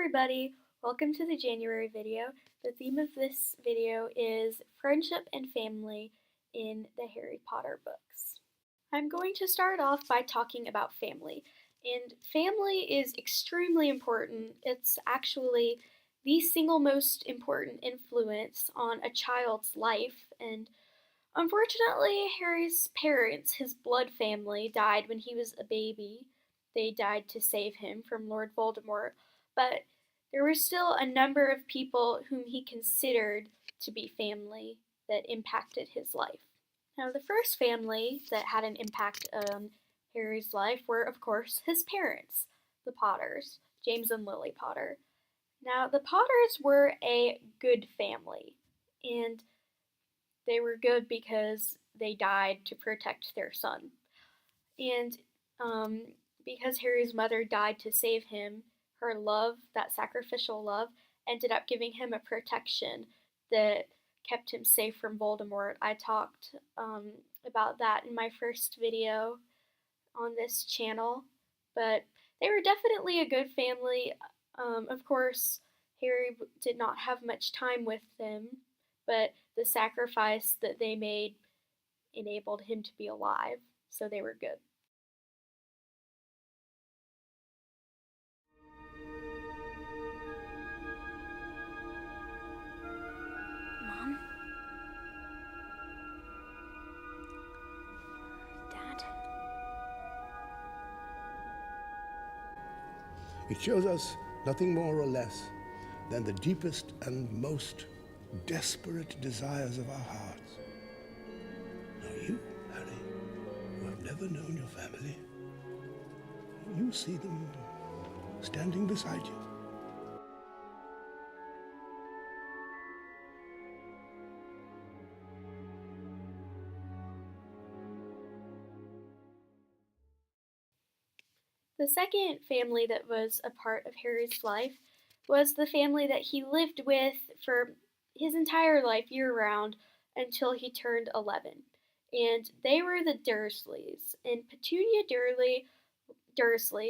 everybody, welcome to the January video. The theme of this video is friendship and family in the Harry Potter books. I'm going to start off by talking about family, and family is extremely important. It's actually the single most important influence on a child's life, and unfortunately Harry's parents, his blood family, died when he was a baby. They died to save him from Lord Voldemort, but there were still a number of people whom he considered to be family that impacted his life. Now, the first family that had an impact on Harry's life were, of course, his parents, the Potters, James and Lily Potter. Now, the Potters were a good family, and they were good because they died to protect their son. And because Harry's mother died to save him, her love, that sacrificial love, ended up giving him a protection that kept him safe from Voldemort. I talked about that in my first video on this channel, but they were definitely a good family. Of course, Harry did not have much time with them, but the sacrifice that they made enabled him to be alive, so they were good. Mom? Dad? It shows us nothing more or less than the deepest and most desperate desires of our hearts. Now you, Harry, who have never known your family, you see them standing beside you. The second family that was a part of Harry's life was the family that he lived with for his entire life year-round until he turned 11. And they were the Dursleys. And Petunia Dursley,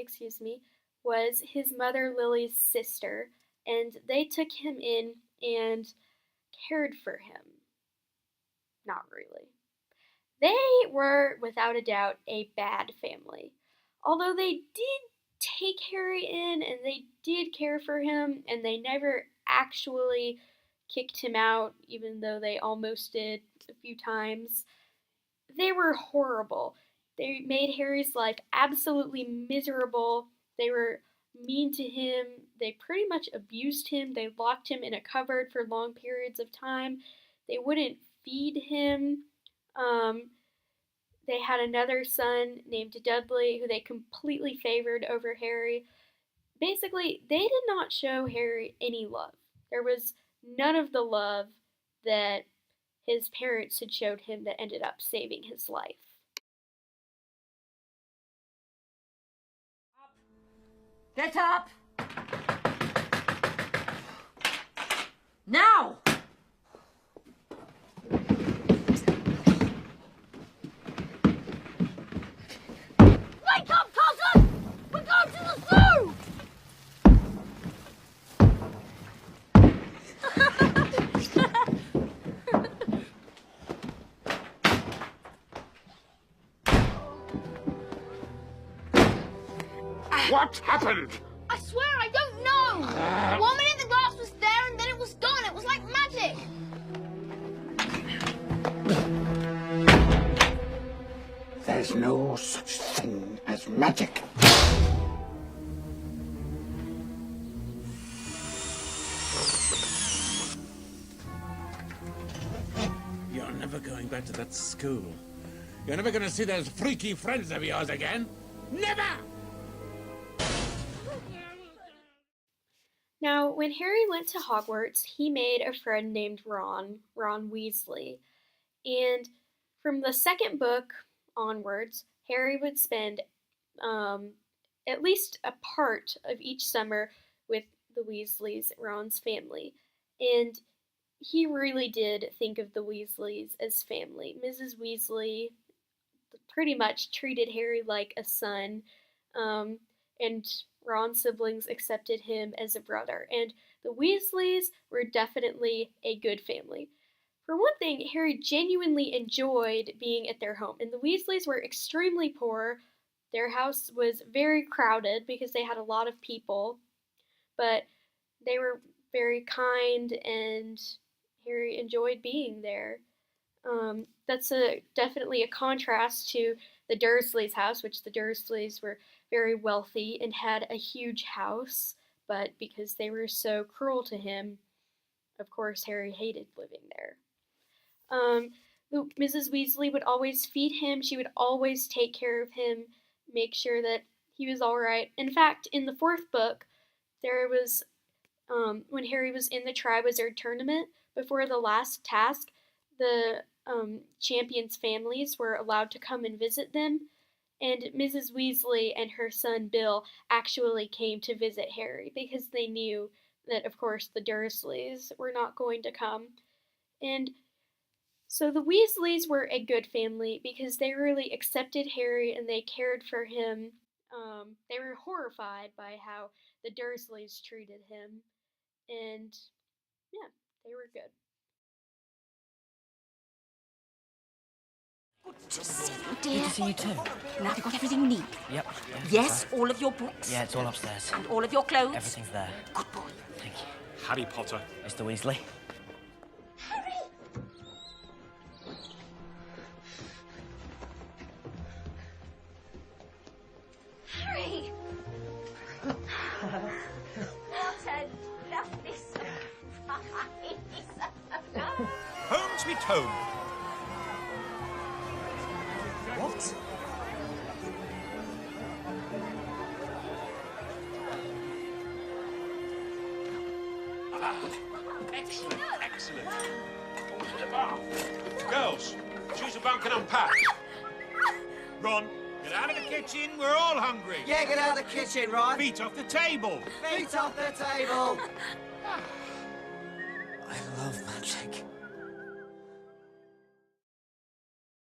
was his mother Lily's sister, and they took him in and cared for him. Not really. They were, without a doubt, a bad family. Although they did take Harry in and they did care for him, and they never actually kicked him out, even though they almost did a few times, they were horrible. They made Harry's life absolutely miserable. They were mean to him. They pretty much abused him. They locked him in a cupboard for long periods of time. They wouldn't feed him. They had another son named Dudley who they completely favored over Harry. Basically, they did not show Harry any love. There was none of the love that his parents had showed him that ended up saving his life. Get up! Now! Wake up, cousin! We're going to the zoo! What happened? I swear I don't know! 1 minute the glass was there and then it was gone. It was like magic. There's no such thing as magic. You're never going back to that school. You're never going to see those freaky friends of yours again. Never! Now, when Harry went to Hogwarts, he made a friend named Ron Weasley. And from the second book onwards, Harry would spend at least a part of each summer with the Weasleys, Ron's family. And he really did think of the Weasleys as family. Mrs. Weasley pretty much treated Harry like a son, and Ron's siblings accepted him as a brother, and the Weasleys were definitely a good family. For one thing, Harry genuinely enjoyed being at their home, and the Weasleys were extremely poor. Their house was very crowded because they had a lot of people, but they were very kind, and Harry enjoyed being there. That's definitely a contrast to the Dursleys' house, which the Dursleys were very wealthy and had a huge house, but because they were so cruel to him, of course, Harry hated living there. Um, Mrs. Weasley would always feed him. She would always take care of him, make sure that he was all right. In fact, in the fourth book, there was when Harry was in the Triwizard Tournament, before the last task, the champions' families were allowed to come and visit them, and Mrs. Weasley and her son Bill actually came to visit Harry because they knew that, of course, the Dursleys were not going to come. And so the Weasleys were a good family because they really accepted Harry and they cared for him. They were horrified by how the Dursleys treated him. And yeah, they were good. Good to see you, dear. Good to see you too. Now you've got everything you need. Yep. Yes, all of your books. Yeah, it's all upstairs. And all of your clothes. Everything's there. Good boy. Thank you. Harry Potter. Mr. Weasley. Harry! Harry! What a lovely surprise. Home sweet home. What? Excellent, excellent. To the bar. Girls, choose a bunk and unpack. Ron, get out of the kitchen. We're all hungry. Yeah, get out of the kitchen, Ron. Feet off the table. Feet off the table. I love magic.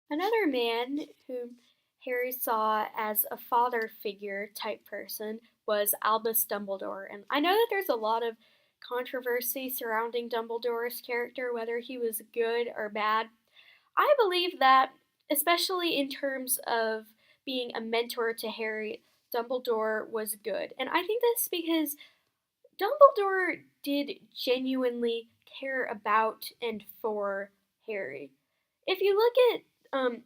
Another man whom Harry saw as a father figure type person was Albus Dumbledore. And I know that there's a lot of controversy surrounding Dumbledore's character, whether he was good or bad. I believe that, especially in terms of being a mentor to Harry, Dumbledore was good. And I think that's because Dumbledore did genuinely care about and for Harry. If you look at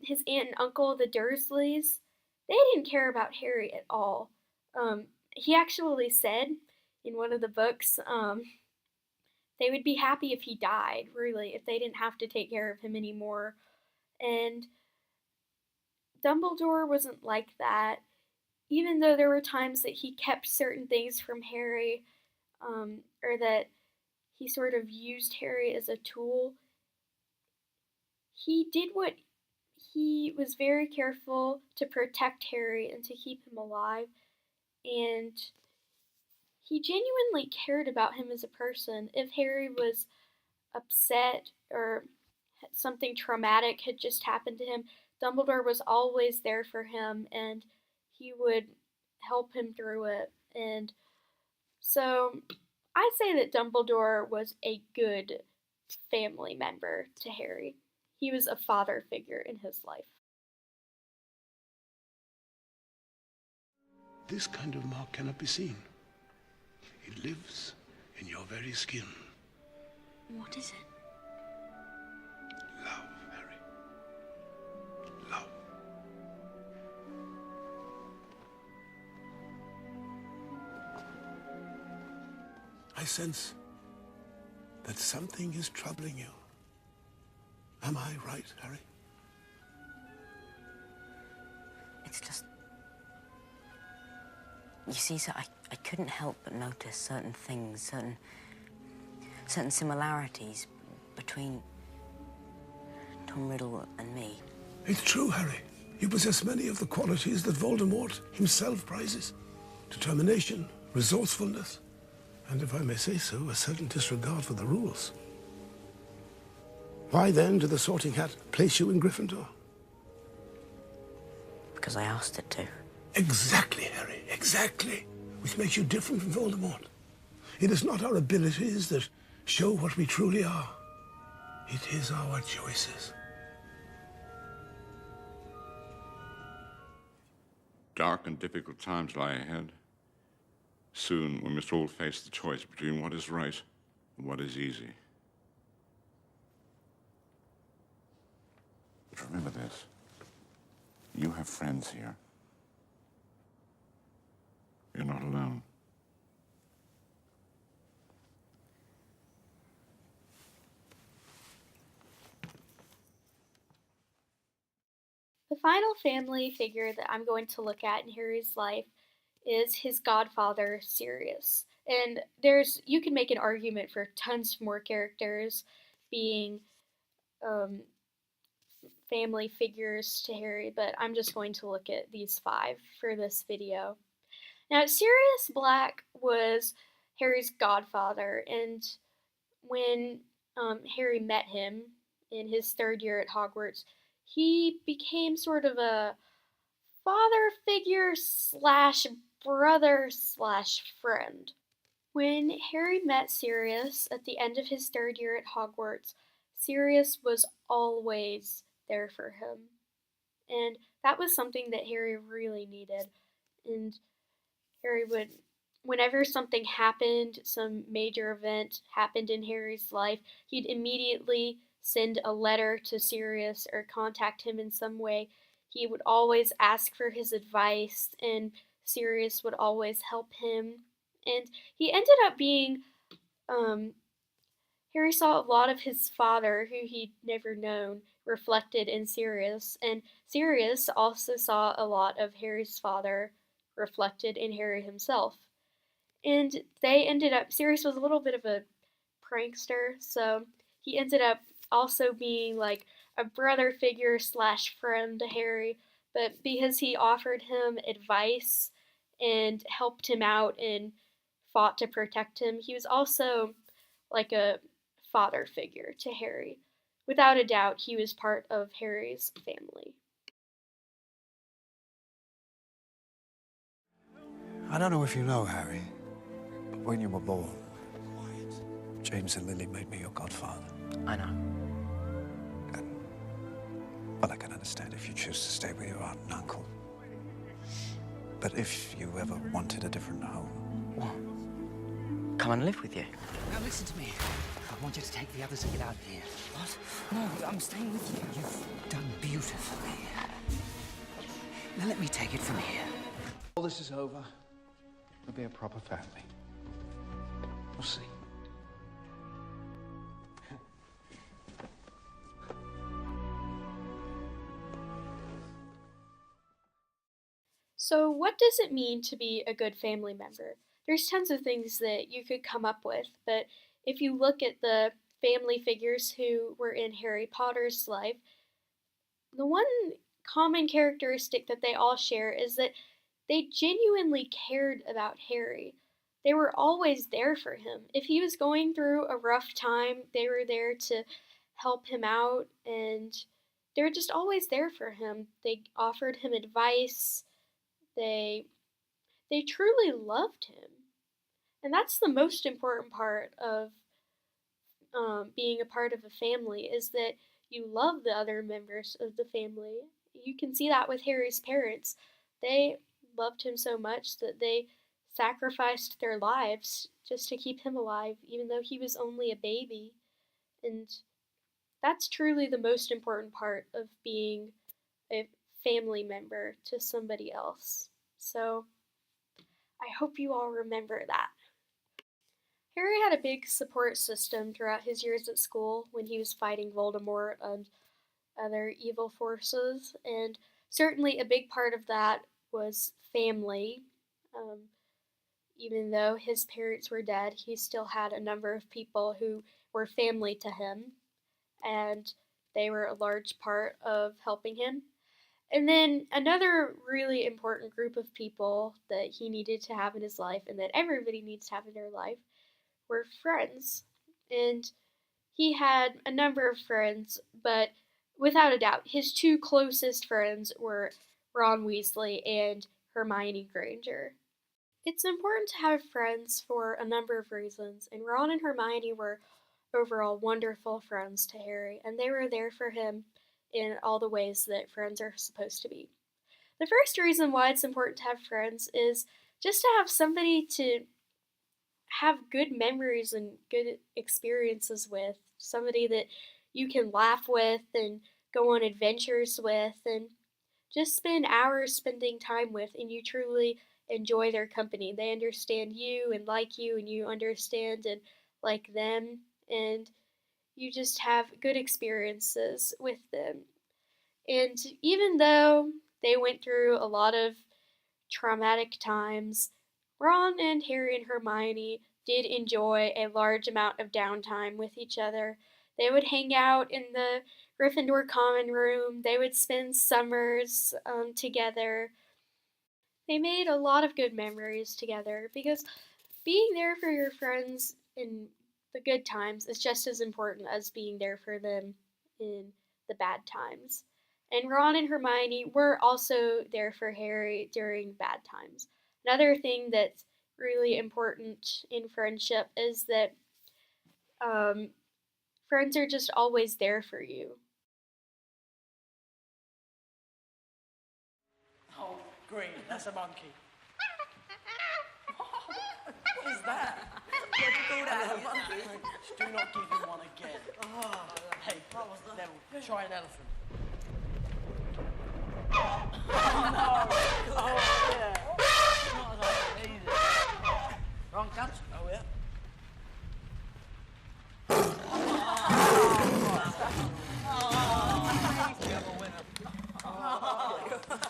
his aunt and uncle, the Dursleys, they didn't care about Harry at all. He actually said in one of the books, they would be happy if he died, really, if they didn't have to take care of him anymore. And Dumbledore wasn't like that, even though there were times that he kept certain things from Harry, or that he sort of used Harry as a tool. He did what he was very careful to protect Harry and to keep him alive, and he genuinely cared about him as a person. If Harry was upset or something traumatic had just happened to him, Dumbledore was always there for him and he would help him through it. And so I say that Dumbledore was a good family member to Harry. He was a father figure in his life. This kind of mark cannot be seen. It lives in your very skin. What is it? Love, Harry. Love. I sense that something is troubling you. Am I right, Harry? It's just... You see, sir, I couldn't help but notice certain things, certain similarities between Tom Riddle and me. It's true, Harry. You possess many of the qualities that Voldemort himself prizes. Determination, resourcefulness, and if I may say so, a certain disregard for the rules. Why then did the Sorting Hat place you in Gryffindor? Because I asked it to. Exactly, Harry, exactly. which makes you different from Voldemort. It is not our abilities that show what we truly are. It is our choices. Dark and difficult times lie ahead. Soon we must all face the choice between what is right and what is easy. But remember this. You have friends here. You're not alone. The final family figure that I'm going to look at in Harry's life is his godfather, Sirius. And you can make an argument for tons more characters being family figures to Harry, but I'm just going to look at these 5 for this video. Now, Sirius Black was Harry's godfather, and when Harry met him in his 3rd year at Hogwarts, he became sort of a father figure slash brother slash friend. When Harry met Sirius at the end of his 3rd year at Hogwarts, Sirius was always there for him. And that was something that Harry really needed. And Harry would, whenever something happened, some major event happened in Harry's life, he'd immediately send a letter to Sirius or contact him in some way. He would always ask for his advice, and Sirius would always help him. And he ended up being, Harry saw a lot of his father, who he'd never known, reflected in Sirius, and Sirius also saw a lot of Harry's father reflected in Harry himself. And they ended up, Sirius was a little bit of a prankster, so he ended up also being like a brother figure slash friend to Harry, but because he offered him advice and helped him out and fought to protect him, he was also like a father figure to Harry. Without a doubt, he was part of Harry's family. I don't know if you know, Harry, but when you were born, James and Lily made me your godfather. I know. Well, I can understand if you choose to stay with your aunt and uncle. But if you ever wanted a different home... What? Come and live with you? Now listen to me. I want you to take the others and get out of here. What? No, I'm staying with you. You've done beautifully. Now let me take it from here. All this is over. We'll be a proper family. We'll see. So, what does it mean to be a good family member? There's tons of things that you could come up with, but if you look at the family figures who were in Harry Potter's life, the one common characteristic that they all share is that they genuinely cared about Harry. They were always there for him. If he was going through a rough time, they were there to help him out, and they were just always there for him. They offered him advice. They truly loved him. And that's the most important part of being a part of a family, is that you love the other members of the family. You can see that with Harry's parents. They loved him so much that they sacrificed their lives just to keep him alive, even though he was only a baby. And that's truly the most important part of being a family member to somebody else. So I hope you all remember that. Harry had a big support system throughout his years at school when he was fighting Voldemort and other evil forces, and certainly a big part of that was family. Even though his parents were dead, he still had a number of people who were family to him, and they were a large part of helping him. And then another really important group of people that he needed to have in his life, and that everybody needs to have in their life, were friends. And he had a number of friends, but without a doubt, his 2 closest friends were Ron Weasley and Hermione Granger. It's important to have friends for a number of reasons, and Ron and Hermione were overall wonderful friends to Harry, and they were there for him in all the ways that friends are supposed to be. The first reason why it's important to have friends is just to have somebody to have good memories and good experiences with, somebody that you can laugh with and go on adventures with and just spend hours spending time with, and you truly enjoy their company. They understand you and you understand and like them, and you just have good experiences with them. And even though they went through a lot of traumatic times, Ron and Harry and Hermione did enjoy a large amount of downtime with each other. They would hang out in the Gryffindor common room. They would spend summers together. They made a lot of good memories together because being there for your friends in the good times is just as important as being there for them in the bad times. And Ron and Hermione were also there for Harry during bad times. Another thing that's really important in friendship is that friends are just always there for you. Oh, Green, that's a monkey. What is that? Where'd you do that? A monkey? Do not give him one again. Oh, hey, Neville, try an elephant. Oh, no. Oh, yeah. Not as I needed. Wrong cut. Oh, yeah.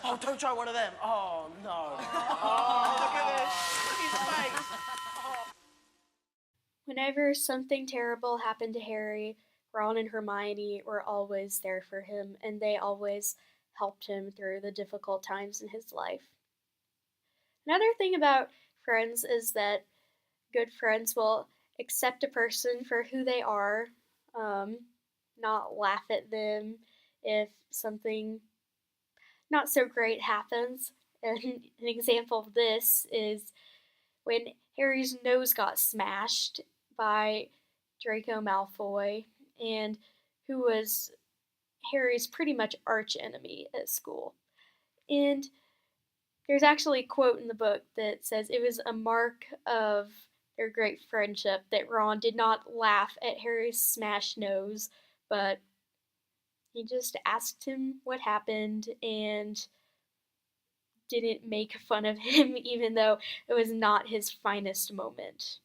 Oh, don't try one of them. Oh, no. Oh, look at this. Look at his face. Whenever something terrible happened to Harry, Ron and Hermione were always there for him, and they always helped him through the difficult times in his life. Another thing about friends is that good friends will accept a person for who they are, not laugh at them if something not so great happens. And an example of this is when Harry's nose got smashed by Draco Malfoy, and who was Harry's pretty much arch enemy at school. And there's actually a quote in the book that says it was a mark of their great friendship that Ron did not laugh at Harry's smashed nose, but he just asked him what happened and didn't make fun of him, even though it was not his finest moment.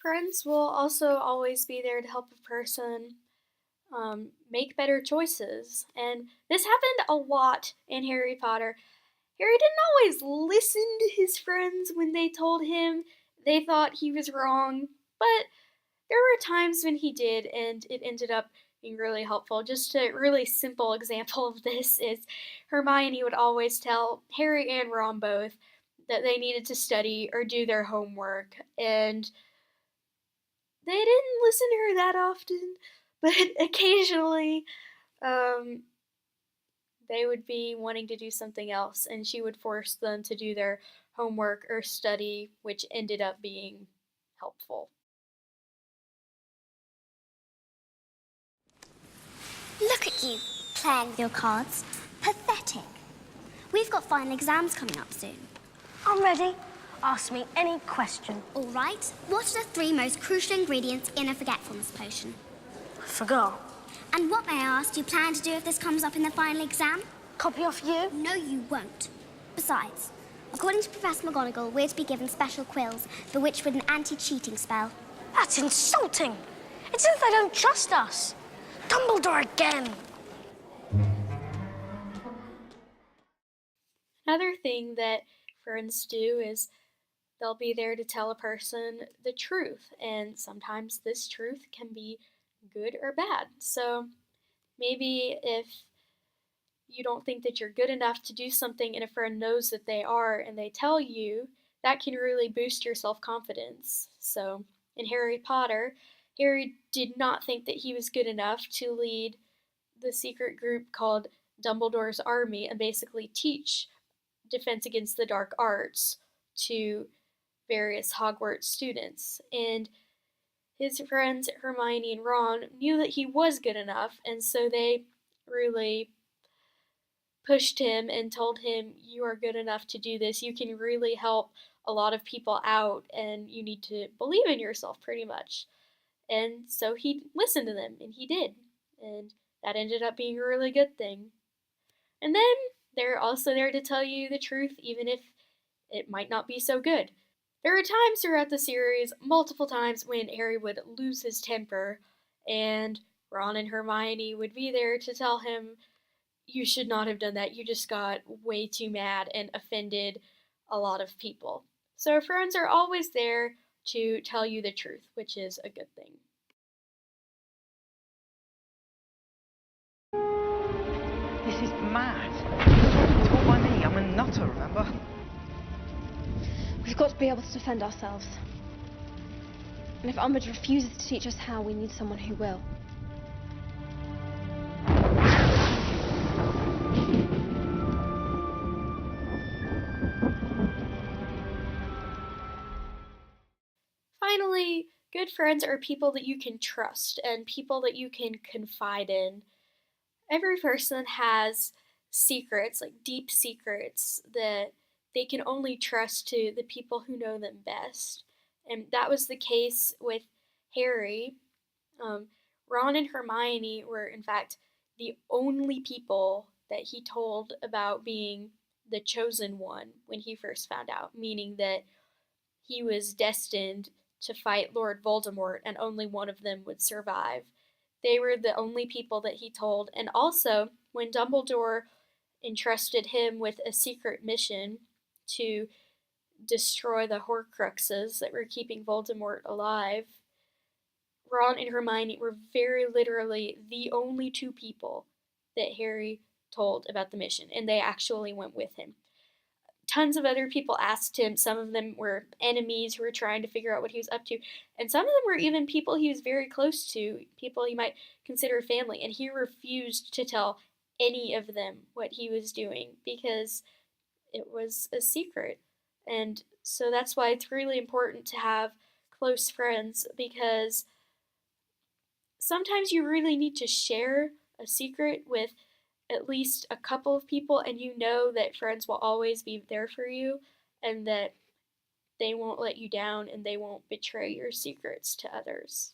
Friends will also always be there to help a person make better choices. And this happened a lot in Harry Potter. Harry didn't always listen to his friends when they told him they thought he was wrong, but there were times when he did, and it ended up being really helpful. Just a really simple example of this is Hermione would always tell Harry and Ron both that they needed to study or do their homework, and they didn't listen to her that often, but occasionally they would be wanting to do something else, and she would force them to do their homework or study, which ended up being helpful. Look at you, playing with your cards. Pathetic. We've got final exams coming up soon. I'm ready. Ask me any question. All right. What are the 3 most crucial ingredients in a forgetfulness potion? Forgot. And what, may I ask, do you plan to do if this comes up in the final exam? Copy off you? No, you won't. Besides, according to Professor McGonagall, we're to be given special quills, bewitched with an anti-cheating spell. That's insulting. It's as if they don't trust us. Dumbledore again. Another thing that friends do is they'll be there to tell a person the truth, and sometimes this truth can be good or bad. So maybe if you don't think that you're good enough to do something and a friend knows that they are and they tell you, that can really boost your self-confidence. So in Harry Potter, Harry did not think that he was good enough to lead the secret group called Dumbledore's Army and basically teach defense against the dark arts to various Hogwarts students. And his friends Hermione and Ron knew that he was good enough, and so they really pushed him and told him, you are good enough to do this. You can really help a lot of people out, and you need to believe in yourself, pretty much. And so he listened to them, and he did. And that ended up being a really good thing. And then they're also there to tell you the truth, even if it might not be so good. There are times throughout the series, multiple times, when Harry would lose his temper, and Ron and Hermione would be there to tell him, you should not have done that. You just got way too mad and offended a lot of people. So friends are always there to tell you the truth, which is a good thing. This is mad. Taught by me. I'm a nutter, remember? We've got to be able to defend ourselves. And if Umbridge refuses to teach us how, we need someone who will. Finally, good friends are people that you can trust and people that you can confide in. Every person has secrets, like deep secrets, that they can only trust to the people who know them best. And that was the case with Harry. Ron and Hermione were, in fact, the only people that he told about being the chosen one when he first found out, meaning that he was destined to fight Lord Voldemort and only one of them would survive. They were the only people that he told. And also, when Dumbledore entrusted him with a secret mission to destroy the Horcruxes that were keeping Voldemort alive, Ron and Hermione were very literally the only two people that Harry told about the mission, and they actually went with him. Tons of other people asked him. Some of them were enemies who were trying to figure out what he was up to, and some of them were even people he was very close to, people he might consider family, and he refused to tell any of them what he was doing because it was a secret. And so that's why it's really important to have close friends, because sometimes you really need to share a secret with at least a couple of people, and you know that friends will always be there for you and that they won't let you down and they won't betray your secrets to others.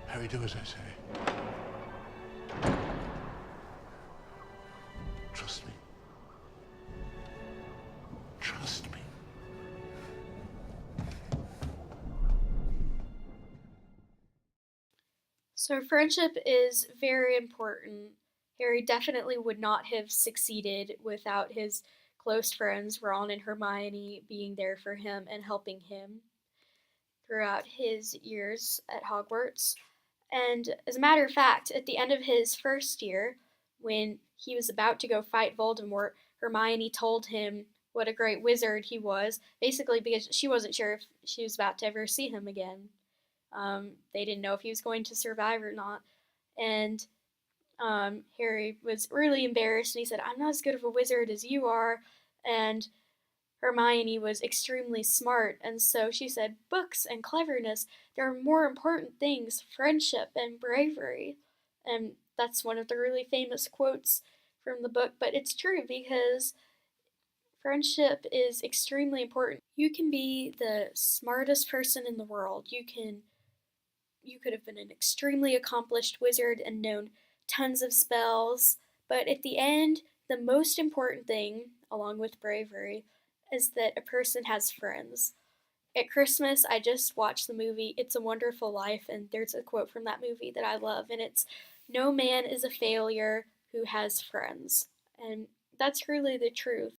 Harry, do as I say. Trust me. Trust me. So friendship is very important. Harry definitely would not have succeeded without his close friends, Ron and Hermione, being there for him and helping him throughout his years at Hogwarts. And as a matter of fact, at the end of his first year, when he was about to go fight Voldemort, Hermione told him what a great wizard he was, basically because she wasn't sure if she was about to ever see him again. They didn't know if he was going to survive or not. And Harry was really embarrassed, and he said, I'm not as good of a wizard as you are. And Hermione was extremely smart, and so she said, books and cleverness, there are more important things, friendship and bravery. And that's one of the really famous quotes from the book, but it's true because friendship is extremely important. You can be the smartest person in the world. You could have been an extremely accomplished wizard and known tons of spells, but at the end, the most important thing, along with bravery, is that a person has friends. At Christmas, I just watched the movie It's a Wonderful Life, and there's a quote from that movie that I love, and it's, "No man is a failure who has friends." And that's truly the truth.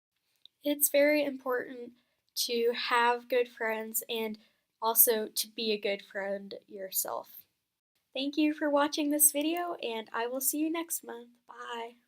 It's very important to have good friends and also to be a good friend yourself. Thank you for watching this video, and I will see you next month. Bye.